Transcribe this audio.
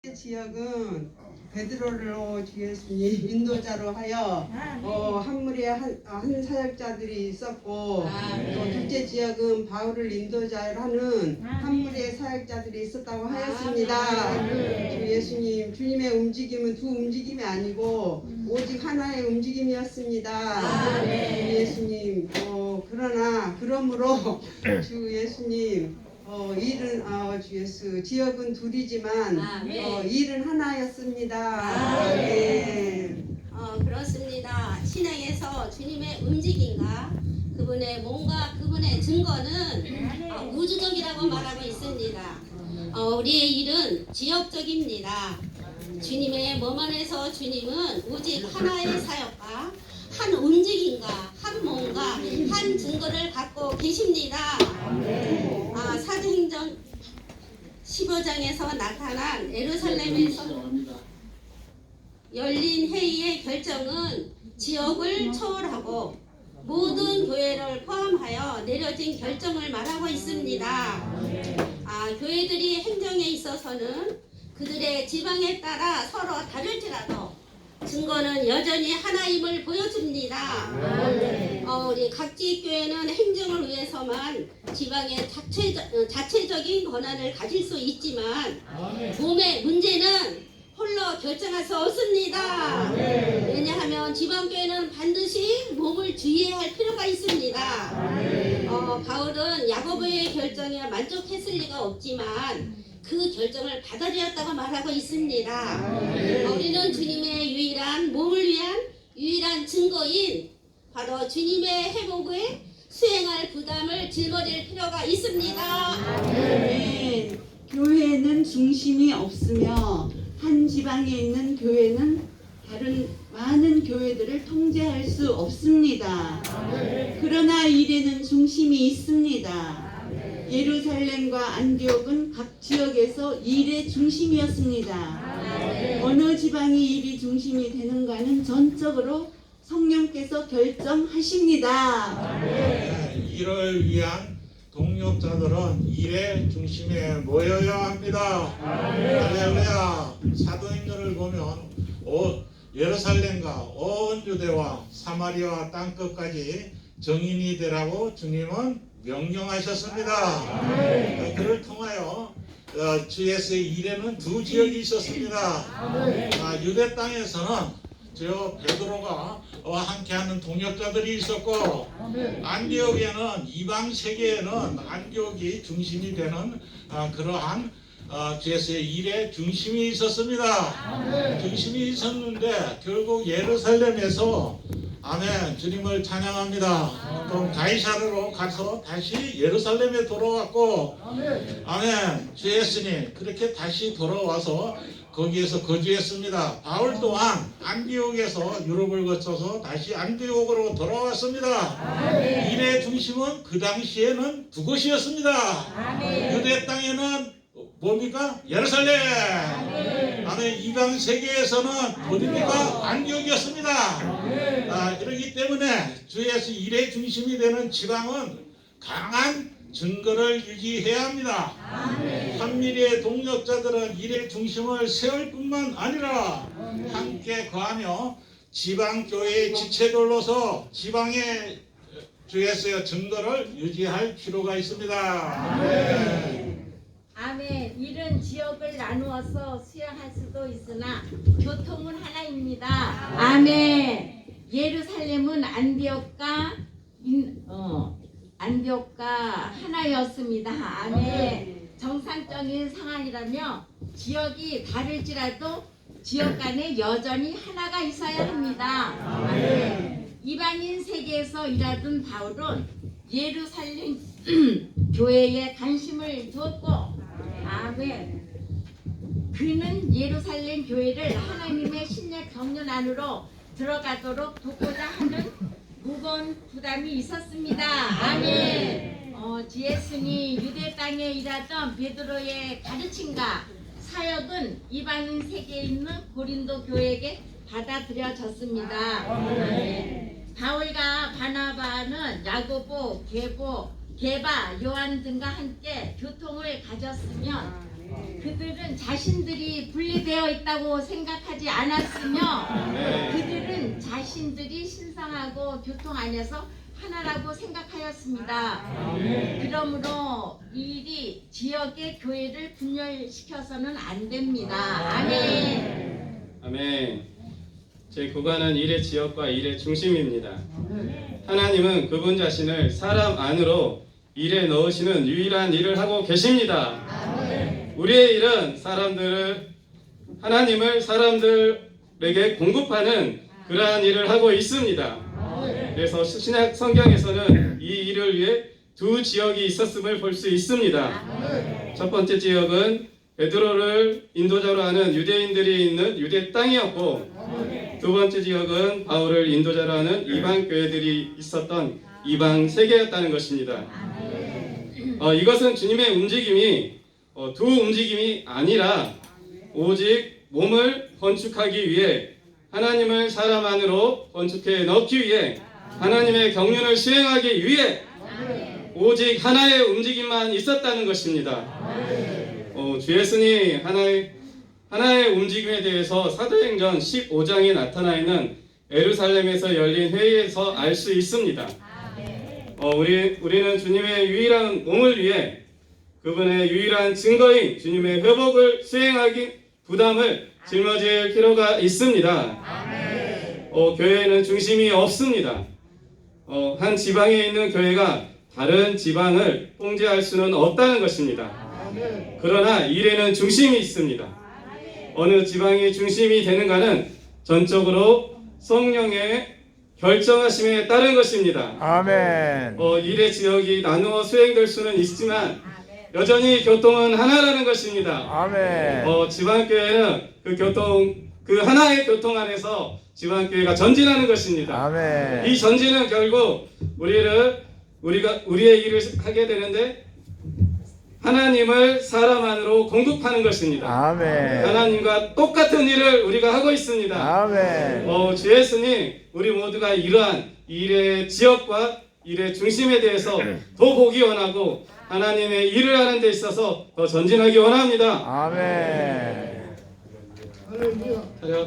지역은 베드로로 주 예수님 인도자로 하여 한 무리에 한 사역자들이 있었고 또 둘째 지역은 바울을 인도자로 하는 한 무리의 사역자들이 있었다고 하였습니다. 주 예수님 주님의 움직임은 두 움직임이 아니고 오직 하나의 움직임이었습니다. 주 예수님 그러므로 주 예수님 일은 주 예수 지역은 둘이지만 일은 하나였습니다. 그렇습니다. 신앙에서 주님의 움직임과 그분의 몸과 그분의 증거는 우주적이라고 말하고 있습니다. 우리의 일은 지역적입니다. 주님의 몸 안에서 주님은 오직 하나의 사역과 한 움직임과 한 몸과 한 증거를 갖고 계십니다. 사도행전 15장에서 나타난 예루살렘에서 열린 회의의 결정은 지역을 초월하고 모든 교회를 포함하여 내려진 결정을 말하고 있습니다. 교회들이 행정에 있어서는 그들의 지방에 따라 서로 다를지라도 증거는 여전히 하나임을 보여줍니다. 우리 각지 교회는 행정을 위해서만 지방의 자체적인 권한을 가질 수 있지만 몸의 문제는 홀로 결정할 수 없습니다. 왜냐하면 지방교회는 반드시 몸을 주의해야 할 필요가 있습니다. 바울은 야고보의 결정에 만족했을 리가 없지만 그 결정을 받아들였다고 말하고 있습니다. 우리는 주님의 유일한 몸을 위한 유일한 증거인 바로 주님의 회복을 수행할 부담을 짊어질 필요가 있습니다. 교회에는 중심이 없으며 한 지방에 있는 교회는 다른 많은 교회들을 통제할 수 없습니다. 그러나 일에는 중심이 있습니다. 예루살렘과 안디옥은 각 지역에서 일의 중심이었습니다. 어느 지방이 일이 중심이 되는가는 전적으로 성령께서 결정하십니다. 일을 위한 동력자들은 일의 중심에 모여야 합니다. 할렐루야. 사도행전을 보면 예루살렘과 온 유대와 사마리아 땅끝까지 정인이 되라고 주님은 명령하셨습니다. 그를 통하여 주 예수의 일에는 두 지역이 있었습니다. 유대 땅에서는 저 베드로가 함께하는 동역자들이 있었고 안디옥에는 이방 세계에는 안디옥이 중심이 되는 그러한 주 예수의 일의 중심이 있었습니다. 중심이 있었는데 결국 예루살렘에서 아멘 주님을 찬양합니다. 그럼 가이사르로 가서 다시 예루살렘에 돌아왔고 아멘 주 예수님 그렇게 다시 돌아와서 거기에서 거주했습니다. 바울 또한 안디옥에서 유럽을 거쳐서 다시 안디옥으로 돌아왔습니다. 일의 중심은 그 당시에는 두 곳이었습니다. 유대 땅에는 뭡니까? 예루살렘. 아멘. 이방 세계에서는 어디입니까? 안디옥이었습니다. 그렇기 때문에 주 예수 일의 중심이 되는 지방은 강한 증거를 유지해야 합니다. 한미리의 동력자들은 일의 중심을 세울 뿐만 아니라 함께 거하며 지방교회의 지체들로서 지방의 주 예수의 증거를 유지할 필요가 있습니다. 아멘. 일은 지역을 나누어서 수행할 수도 있으나 교통은 하나입니다. 아멘. 예루살렘은 안디옥과 하나였습니다. 아멘. 정상적인 상황이라며 지역이 다를지라도 지역 간에 여전히 하나가 있어야 합니다. 아멘. 이방인 세계에서 일하던 바울은 예루살렘 교회에 관심을 두었고 아멘. 그는 예루살렘 교회를 하나님의 신약 경륜 안으로 들어가도록 돕고자 하는 무거운 부담이 있었습니다. 아멘. 주 예수님 유대 땅에 일하던 베드로의 가르침과 사역은 이방인 세계에 있는 고린도 교회에게 받아들여졌습니다. 아멘. 바울과 바나바는 야고보, 게바, 요한 등과 함께 교통을 가졌으며 그들은 자신들이 분리되어 있다고 생각하지 않았으며 그들은 자신들이 신성하고 교통 안에서 하나라고 생각하였습니다. 그러므로 이 일이 지역의 교회를 분열시켜서는 안 됩니다. 아멘. 아멘. 제 구간은 일의 지역과 일의 중심입니다. 하나님은 그분 자신을 사람 안으로 일에 넣으시는 유일한 일을 하고 계십니다. 우리의 일은 하나님을 사람들에게 공급하는 그러한 일을 하고 있습니다. 그래서 신약 성경에서는 이 일을 위해 두 지역이 있었음을 볼 수 있습니다. 첫 번째 지역은 베드로를 인도자로 하는 유대인들이 있는 유대 땅이었고, 두 번째 지역은 바울을 인도자로 하는 이방 교회들이 있었던 이방 세계였다는 것입니다. 이것은 주님의 움직임이 두 움직임이 아니라 오직 몸을 건축하기 위해, 하나님을 사람 안으로 건축해 넣기 위해, 하나님의 경륜을 수행하기 위해 오직 하나의 움직임만 있었다는 것입니다. 주 예수님 하나의 움직임에 대해서 사도행전 15장에 나타나 있는 예루살렘에서 열린 회의에서 알 수 있습니다. 우리는 주님의 유일한 몸을 위해 그분의 유일한 증거인 주님의 회복을 수행하기 부담을 짊어질 필요가 있습니다. 교회에는 중심이 없습니다. 한 지방에 있는 교회가 다른 지방을 통제할 수는 없다는 것입니다. 그러나 일에는 중심이 있습니다. 어느 지방이 중심이 되는가는 전적으로 성령의 결정하심에 따른 것입니다. 아멘. 일의 지역이 나누어 수행될 수는 있지만 여전히 교통은 하나라는 것입니다. 아멘. 지방교회는 그 하나의 교통 안에서 지방교회가 전진하는 것입니다. 아멘. 이 전진은 결국 우리의 일을 하게 되는데 하나님을 사람 안으로 공급하는 것입니다. 아멘. 하나님과 똑같은 일을 우리가 하고 있습니다. 아멘. 주 예수님, 우리 모두가 이러한 일의 지역과 일의 중심에 대해서 더 보기 원하고 하나님의 일을 하는 데 있어서 더 전진하기 원합니다. 아멘.